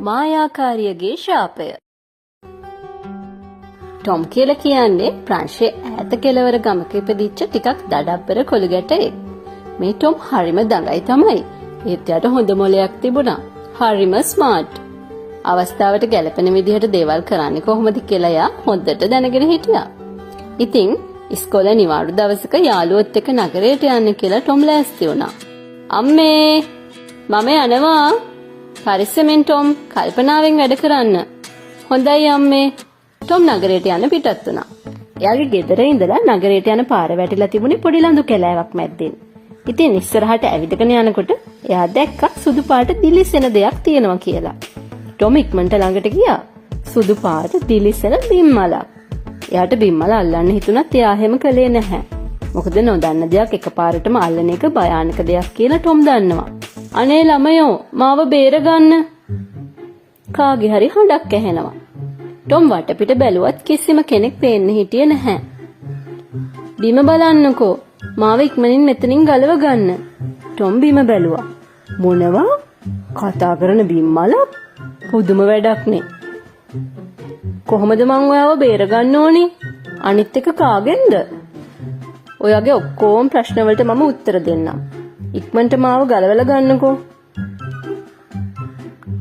මායාකාරියගේ ශාපය. Tom කියලා කියන්නේ ප්‍රංශයේ ඈත කෙළවර ගමක ඉපදිච්ච ටිකක් දඩබ්බර කොළු ගැටයෙක්. මේ ටොම් හරිම දඟයි තමයි. ඒත් යාට හොඳ මොලයක් තිබුණා. හරිම ස්මාර්ට්. අවස්ථාවට ගැලපෙන විදිහට දේවල් කරන්නේ කොහොමද කියලා යා හොඳට දැනගෙන හිටියා. ඉතින් ඉස්කෝලේ නිවාඩු දවසක යාළුවොත් එක්ක නගරයට යන්න කියලා ටොම් ලෑස්ති වුණා. අම්මේ මම යනවා. පරිස්සමෙන් ටොම් කල්පනාවෙන් වැඩ කරන්න. හොඳයි අම්මේ. ටොම් නගරයට යන්න පිටත් වුණා. එයාගේ ගෙදර ඉඳලා නගරයට යන පාර වැටිලා තිබුණේ පොඩි ලඳු කැලෑවක් මැද්දෙන්. ඉතින් ඉස්සරහට ඇවිදගෙන යනකොට එයා දැක්කා සුදු පාට දිලිසෙන දෙයක් තියෙනවා කියලා. ටොම් ඉක්මනට ළඟට ගියා. සුදු පාට දිලිසෙන බිම්මලක්. එයාට බිම්මල අල්ලන්න හිතුණත් එයා එහෙම කළේ නැහැ. මොකද නොදන්න දෙයක් එකපාරටම අල්ලන එක භයානක දෙයක් කියලා ටොම් දන්නවා. අනේ ළමයෝ මාව බේරගන්න. කාගේ හරි හඬක් ඇහෙනවා. ටොම් වටපිට බැලුවත් කිසිම කෙනෙක් පේන්න හිටියේ නැහැ. බිම බලන්නකෝ. මාව ඉක්මනින් මෙතනින් ගලව ගන්න. ටොම් බිම බැලුවා. මොනවා? කතා කරන බිම්මලක්? පුදුම වැඩක් නේ. කොහොමද මං ඔයාව බේරගන්න ඕනි? අනිත් එක කාගෙන්ද? ඔයාගේ ඔක්කොම ප්‍රශ්න වලට මම උත්තර දෙන්නම්. ඉක්මනට මාව ගලවලා ගන්නකෝ.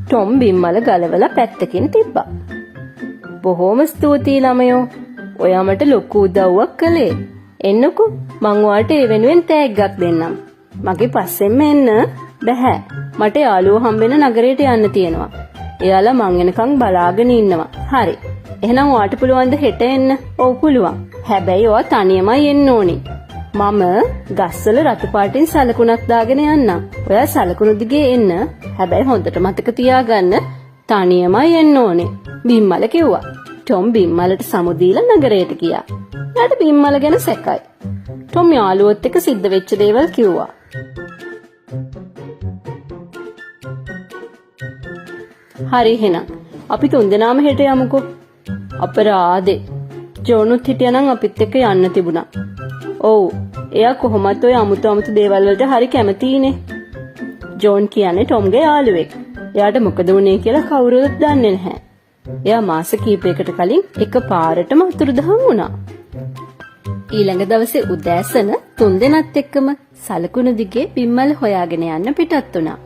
ටොම් බිම්මල ගලවලා පැත්තකින් තිබ්බා. බොහොම ස්තුතියි ළමයෝ. ඔයා මට ලොකු උදව්වක් කළේ. එන්නකෝ මං ඔයාට ඒ වෙනුවෙන් තෑග්ගක් දෙන්නම්. මගේ පස්සෙන්ම එන්න. බෑ. මට යාළුවෝ හම්බෙන්න නගරයට යන්න තියෙනවා. එයාලා මං එනකන් බලාගෙන ඉන්නවා. හරි. එහෙනම් ඔයාට පුළුවන් ද හෙට එන්න? ඔව් පුළුවන්. හැබැයි ඔයා තනියමයි එන්න ඕනි. මම ගස්වල රතු පාටින් සලකුණක් දාගෙන යන්නම්. ඔයා සලකුණු දිගේ එන්න. හැබැයි හොඳට මතක තියාගන්න තනියමයි එන්න ඕනේ. බිම්මල කිව්වා. ටොම් බිම්මලට සමු දීලා නගරයට ගියා. එයාට බිම්මල ගැන සැකයි. ටොම් යාළුවොත් එක්ක සිද්ධ වෙච්ච දේවල් කිව්වා. හරි එහෙනම් අපි තුන්දෙනාම හෙට යමුකෝ. අපරාදේ. ජෝනුත් හිටියනම් අපිත් එක්ක යන්න තිබුණා. ඔව්. එයා කොහොමත් ඔය අමුතු දේවල් වලට හරි කැමතියිනේ. ජෝන් කියන්නේ ටොම්ගේ යාළුවෙක්. එයාට මොකද වුනේ කියලා කවුරුවත් දන්නේ නැහැ. එයා මාස කිහිපයකට කලින් එකපාරටම අතුරුදහන් වුණා. ඊළඟ දවසේ උදෑසන තුන්දෙනාත් එක්කම සලකුණු දිගේ බිම්මල හොයාගෙන යන්න පිටත් වුණා.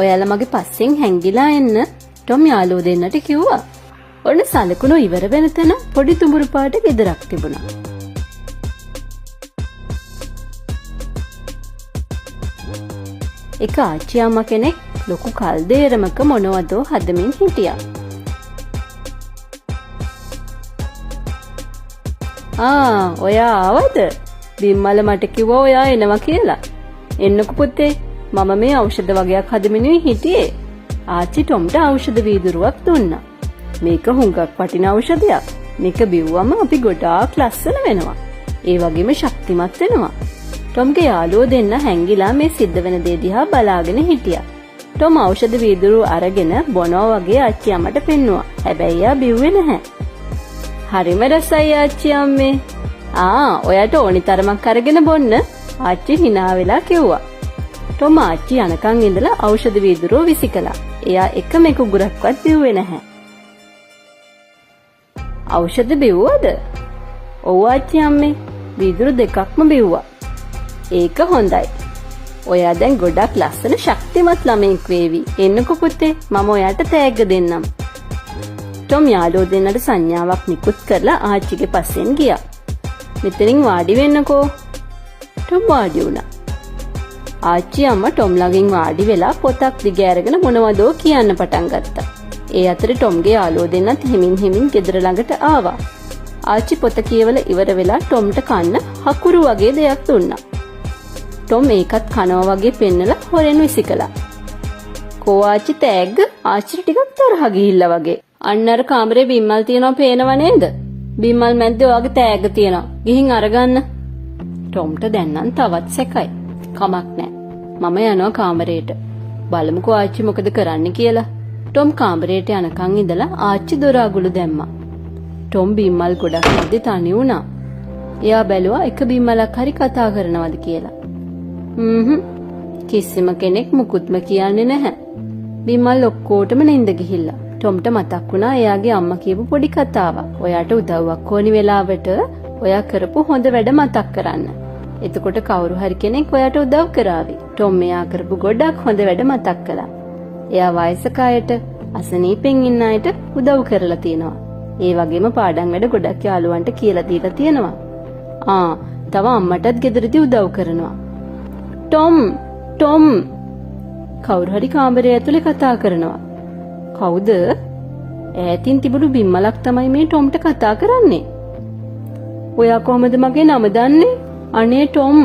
ඔයාලා මගේ පස්සෙන් හැංගිලා එන්න ටොම් යාළුවෝ දෙන්නට කිව්වා. ඔන්න සලකුණු ඉවර වෙන තැන පොඩි තුඹුරු පාට ගෙදරක් තිබුණා. එක ආච්චි අම්මා කෙනෙක් ලොකු කල්දේරමක මොනවදෝ හදමින් හිටියා. ඔයා ආවද? බිම්මල මට කිව්වා ඔයා එනවා කියලා. එන්නකෝ පුතේ. මම මේ ඖෂධ වගයක් හදමිනුයි හිටියේ. ආච්චි ටොම්ට ඖෂධ වීදුරුවක් දුන්නා. මේක හුඟක් වටින ඖෂධයක්. මේක බිව්වම අපි ගොඩාක් ලස්සන වෙනවා. ඒ වගේම ශක්තිමත් වෙනවා. ටොම්ගේ යාළුවෝ දෙන්න හැංගිලා මේ සිද්ධ වෙන දේ දිහා බලාගෙන හිටියා. ටොම් ඖෂධ වීදුරුව අරගෙන බොනවා වගේ ආච්චි අම්මට පෙන්නුවා. හැබැයි එයා බිව්වේ නැහැ. හරිම රසයි ආච්චි අම්මේ. ඔයාට ඕනි තරමක් අරගෙන බොන්න. ආච්චි hina වෙලා කිව්වා. ටොම් ආච්චි යනකන් ඉඳලා ඖෂධ වීදුරුව විසිකලා. එයා එකම එක උගුරක්වත් බිව්වේ නැහැ. ඖෂධ බිව්වද? ඔව් ආච්චි අම්මේ. වීදුරු දෙකක්ම බිව්වා. ඒක හොඳයි. ඔයා දැන් ගොඩක් ලස්සන ශක්තිමත් ළමෙක් වේවි. එන්නකෝ පුතේ. මම ඔයාට තෑග්ග දෙන්නම්. ටොම් යාළුවෝ දෙන්නට සංඥාවක් නිකුත් කරලා ආච්චිගේ පස්සෙන් ගියා. මෙතනින් වාඩි වෙන්නකෝ. ටොම් වාඩි වුණා. ආච්චි අම්මා ටොම් ළඟින් වාඩි වෙලා පොතක් දිග අරගෙන මොනවදෝ කියන්න පටන් ගත්තා. ඒ අතරේ ටොම්ගේ යාළුවෝ දෙන්නත් හිමින් ගෙදර ළඟට ආවා. ආච්චි පොත කියවල ඉවර වෙලා ටොම්ට කන්න හකුරු වගේ දෙයක් දුන්නා. ටොම් ඒකත් කනවා වගේ පෙන්නලා හොරෙන් විසිකලා. කෝ ආච්චි තෑග්ග? ආච්චිට ටිකක් තරහ ගිහිල්ලා වගේ. අන්න අර කාමරේ බිම්මල් තියනවා පේනව නේද? බිම්මල් මැද්දේ ඔයාගේ තෑග්ග තියනවා. ගිහින් අරගන්න. ටොම්ට දැන් නම් තවත් සැකයි. කමක් නෑ. මම යනවා කාමරේට. බලමුකෝ ආච්චි මොකද කරන්න කියලා. ටොම් කාමරේට යනකන් ඉඳලා ආච්චි දොර අගුළු දැම්මා. ටොම් බිම්මල් ගොඩක් මැද්දේ තනි වුණා. එයා බැලුවා එක බිම්මලක් හරි කතා කරනවද කියලා. කිසිම කෙනෙක් මුකුත්ම කියන්නේ නැහැ. බිම්මල් ඔක්කොටම නින්ද ගිහිල්ලා. ටොම්ට මතක් වුණා එයාගේ අම්මා කියපු පොඩි කතාවක්. ඔයාට උදව්වක් ඕනි වෙලාවට ඔයා කරපු හොඳ වැඩ මතක් කරන්න. එතකොට කවුරු හරි කෙනෙක් ඔයාට උදව් කරાવી. ටොම් එයා කරපු ගොඩක් හොඳ වැඩ මතක් කළා. එයා වයසක අයට, අසනීපෙන් ඉන්න අයට උදව් කරලා තියෙනවා. ඒ වගේම පාඩම් වැඩ ගොඩක් යාළුවන්ට කියලා දීලා තියෙනවා. තව අම්මටත් ගෙදරදී උදව් කරනවා. ටොම් කවුරු හරි කාමරය ඇතුලේ කතා කරනවා. කවුද? ඈතින් තිබුණු බිම්මලක් තමයි මේ ටොම්ට කතා කරන්නේ. ඔයා කොහමද මගේ නම දන්නේ? අනේ ටොම්,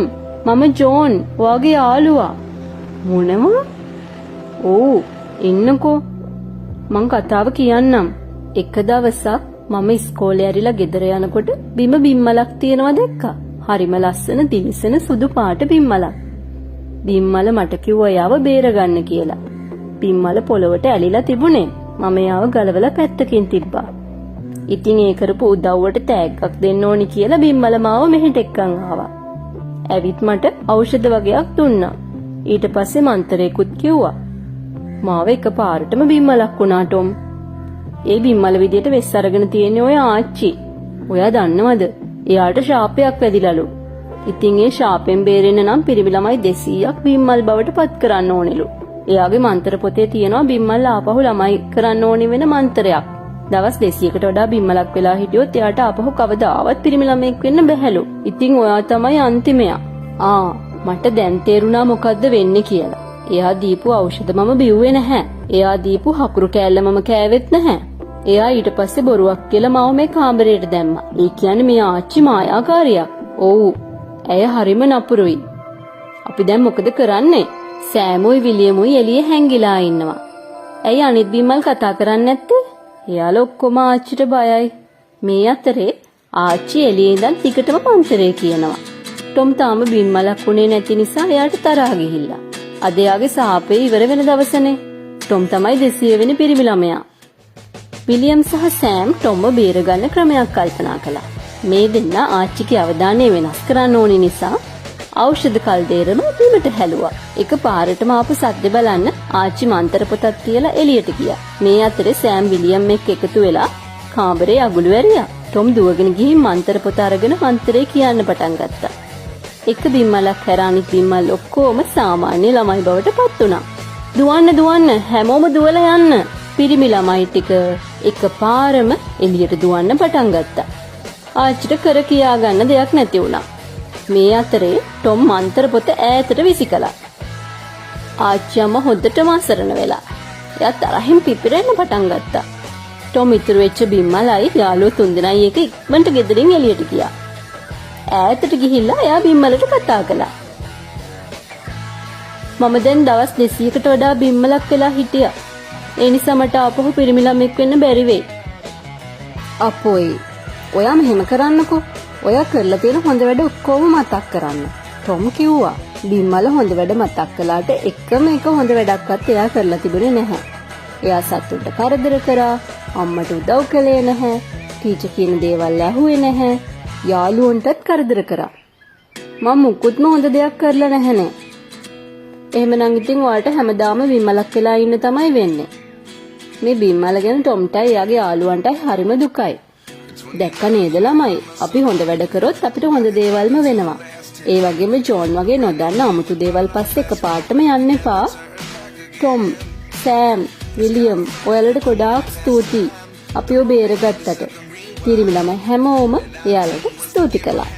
මම ජෝන්, ඔයාගේ යාළුවා. මොනවා? ඔව්, ඉන්නකෝ. මං කතාව කියන්නම්. එක දවසක් මම ඉස්කෝලේ ඇරිලා ගෙදර යනකොට බිම්මලක් තියෙනවා දැක්කා. හරිම ලස්සන දිලිසෙන සුදු පාට බිම්මලක්. බිම්මල මට කිව්වා එයාව බේරගන්න කියලා. බිම්මල පොළොවට ඇලිලා තිබුණේ. මම එයාව ගලවලා පැත්තකින් තිබ්බා. ඉතින් ඒ කරපු උදව්වට තෑග්ගක් දෙන්න ඕනි කියලා බිම්මල මාව මෙහෙට එක්කන් ආවා. ඇවිත් මට ඖෂධ වගේක් දුන්නා. ඊට පස්සේ මන්තරේකුත් කිව්වා. මාව එකපාරටම බිම්මලක් වුණා ටොම්. ඒ බිම්මල විදියට වෙස් අරගෙන තියෙන්නේ ඔය ආච්චි. ඔයා දන්නවද? එයාට ශාපයක් වැදිලාලු. ඉතින් ඒ ශාපෙන් බේරෙන්න නම් පිරිමි ළමයි 200ක් බිම්මල් බවට පත් කරන්න ඕනෙලු. එයාගේ මන්තර පොතේ තියෙනවා බිම්මල් ආපහු ළමයි කරන්න ඕනි වෙන මන්තරයක්. දවස් 200කට වඩා බිම්මලක් වෙලා හිටියොත් එයාට ආපහු කවදාවත් පිරිමි ළමෙක් වෙන්න බැහැලු. ඉතින් ඔයා තමයි අන්තිමයා. මට දැන් තේරුණා මොකද්ද වෙන්නේ කියලා. එයා දීපු ඖෂධ මම බිව්වේ නැහැ. එයා දීපු හකුරු කෑල්ල මම කෑවෙත් නැහැ. එයා ඊට පස්සේ බොරුවක් කියලා මාව මේ කාමරයට දැම්මා. ඒ කියන්නේ මේ ආච්චි මායාකාරියක්. ඔව්. ඇය හරිම නපුරුයි. අපි දැන් මොකද කරන්නේ? සෑමුයි විලියමුයි එළියේ හැංගිලා ඉන්නවා. ඇයි අනිත් බිම්මල් කතා කරන්නේ නැත්තේ? එයාලා ඔක්කොම ආච්චිට බයයි. මේ අතරේ ආච්චි එළියේ ඉඳන් ටිකටම පන්තරේ කියනවා. ටොම් තාම බිම්මලක් උනේ නැති නිසා එයාට තරහ ගිහිල්ලා. අද එයාගේ සාපේ ඉවර වෙන දවසනේ. ටොම් තමයි 200 වෙනි පිරිමි ළමයා. විලියම් සහ සෑම් ටොම්ව බේරගන්න ක්‍රමයක් කල්පනා කළා. මේ දෙන්න ආච්චිගේ අවධානය වෙනස් කරන්න ඕනි නිසා ඖෂධ කල්දේරම බිමට හැලුවා. එක පාරටම ආපු සද්ද බලන්න ආච්චි මන්තර පොතක් තියලා එළියට ගියා. මේ අතරේ සෑම් විලියම් එක්ක එකතු වෙලා කාමරේ අගුළු ඇරියා. ටොම් දුවගෙන ගිහින් මන්තර පොත අරගෙන මන්තරේ කියන්න පටන් ගත්තා. එක බිම්මලක් හැර අනිත් බිම්මල් ඔක්කොම සාමාන්‍ය ළමයි බවට පත් වුණා. දුවන්න හැමෝම දුවලා යන්න. පිරිමි ළමයි ටික එකපාරම එළියට දුවන්න පටන් ගත්තා. ආච්චිට කර කියා ගන්න දෙයක් නැති වුණා. මේ අතරේ ටොම් මන්තර පොත ඈතට විසිකලා. ආච්චි අම්මා හොද්දටම අසරණ වෙලා. එයා තරහින් පිපිරෙන්න පටන් ගත්තා. ටොම් ඉතුරු වෙච්ච බිම්මලයි යාළුවෝ තුන්දෙනයි එක ඉක්මනට ගෙදරින් එළියට ගියා. ඈතට ගිහිල්ලා එයා බිම්මලට කතා කළා. මම දැන් දවස් 200කට වඩා බිම්මලක් වෙලා හිටියා. ඒ නිසා මට ආපහු පිරිමි ළමෙක් වෙන්න බැරි වෙයි. අපොයි. ඔයා මෙහෙම කරන්නකෝ. ඔයා කරලා තියෙන හොඳ වැඩ ඔක්කොම මතක් කරන්න. ටොම් කිව්වා. බිම්මල හොඳ වැඩ මතක් කළාට එකම එක හොඳ වැඩක්වත් එයා කරලා තිබුණේ නැහැ. එයා සතුන්ට කරදර කරා, අම්මට උදව් කළේ නැහැ, ටීචර් කියන දේවල් ඇහුවේ නැහැ, යාළුවන්ටත් කරදර කරා. මම මුකුත්ම හොඳ දෙයක් කරලා නැහැනේ. එහෙමනම් ඉතින් ඔයාලට හැමදාම බිම්මලක් වෙලා ඉන්න තමයි වෙන්නේ. මේ බිම්මල ගැන ටොම්ටයි එයාගේ යාළුවන්ටයි හරිම දුකයි. දැක්ක නේද ළමයි? අපි හොඳ වැඩ කරොත් අපිට හොඳ දේවල්ම වෙනවා. ඒ වගේම ජෝන් වගේ නොදන්න අමුතු දේවල් පස්සේ එකපාරටම යන්න එපා. ටොම්, සෑම්, විලියම් ඔයාලට ගොඩාක් ස්තුතියි. අපිව බේරගත්තට. පිරිමි ළමයි හැමෝම එයාලට ස්තුති කළා.